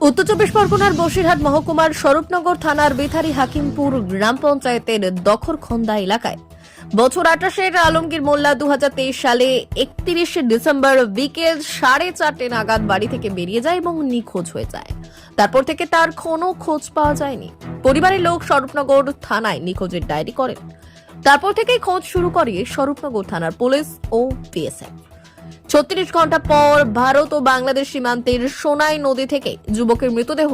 উত্তর চব্বিশ পরগনার বসিরহাট মহকুমার স্বরূপনগর থানার বেথারি হাকিমপুর গ্রাম পঞ্চায়েতের দখরখন্দা এলাকায় বছর 28-এর আলমগীর মোল্লা 2023 সালে 31 ডিসেম্বর বিকেল 4:30 নাগাদ বাড়ি থেকে বেরিয়ে যায় এবং নিখোঁজ হয়ে যায়। তারপর থেকে তার কোনো খোঁজ পাওয়া যায়নি। পরিবারের লোক স্বরূপনগর থানায় নিখোঁজের ডায়েরি করেন। তারপর থেকেই খোঁজ শুরু করে স্বরূপনগর থানার পুলিশ ও বিএসএফ। 36 ঘন্টা পর ভারত ও বাংলাদেশ সীমান্তের সোনাই নদী থেকে যুবকের মৃতদেহ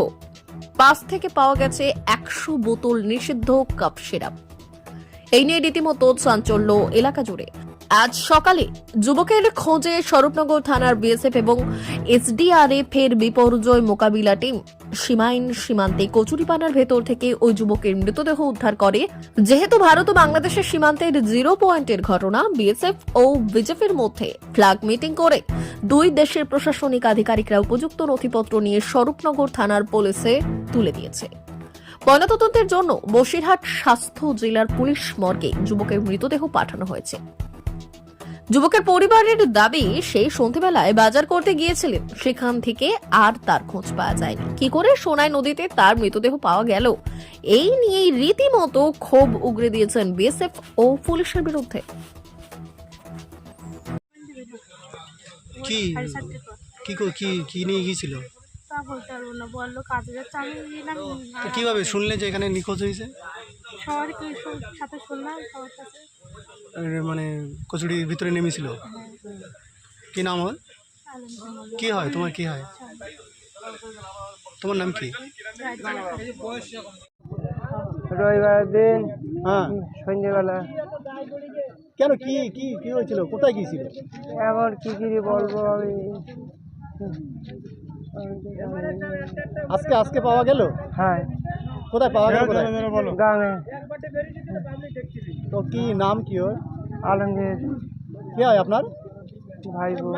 পাশ থেকে পাওয়া গেছে 100 বোতল নিষিদ্ধ কাপ সিরাপ। এই নিয়ে রীতিমতো চাঞ্চল্য এলাকা জুড়ে। আজ সকালে যুবকের খোঁজে স্বরূপনগর থানার বিএসএফ এবং এসডিআরএফ এর বিপর্যয় মোকাবিলা টিম সীমান্তে কচুরিপানার ভেতর থেকে ওই যুবকের মৃতদেহ উদ্ধার করে। যেহেতু ভারত ও বাংলাদেশের সীমান্তের 0 পয়েন্টের ঘটনা, বিএসএফ ও বিজেপির মধ্যে ফ্ল্যাগ মিটিং করে দুই দেশের প্রশাসনিক আধিকারিকরা উপযুক্ত নথিপত্র নিয়ে স্বরূপনগর থানার পুলিশে তুলে দিয়েছে। ময়নাতদন্তের জন্য বসিরহাট স্বাস্থ্য জেলার পুলিশ মর্গে যুবকের মৃতদেহ পাঠানো হয়েছে। যুবকের পরিবারের দাবি, সেই সন্ধ্যাবেলায় বাজার করতে গিয়েছিলেন, সেখান থেকে আর তার খোঁজ পাওয়া যায়নি। কি করে সোনাই নদীতে তার মৃতদেহ পাওয়া গেল, এই নিয়েই রীতিমতো ক্ষোভ উগরে দিয়েছেন বিএসএফ ও পুলিশের বিরুদ্ধে। কি কি কি কি নিয়ে গিয়েছিল? তা বলতে পারবো না, বললো কাজে যাচ্ছে। আমি এলাম তো কিভাবে শুনলে যে এখানে নিখোঁজ হয়েছে? সবার সাথে শুনলাম, সবার সাথে। মানে কচুরির ভিতরে নেমেছিল? কি নাম ওর? কি হয় তোমার, কি হয় তোমার নাম কি? রবিবার দিন হ্যাঁ, সন্ধ্যেবেলা। কেন কি কি কি হয়েছিল, কোথায় গিয়েছিল? এখন কি বলবো আমি। আজকে আজকে পাওয়া গেল? হ্যাঁ, কোথায় পাওয়া গেল? গ্রামে। তো কি নাম কি ওর? আলমগীর। কি হয় আপনার? ভাই বোন।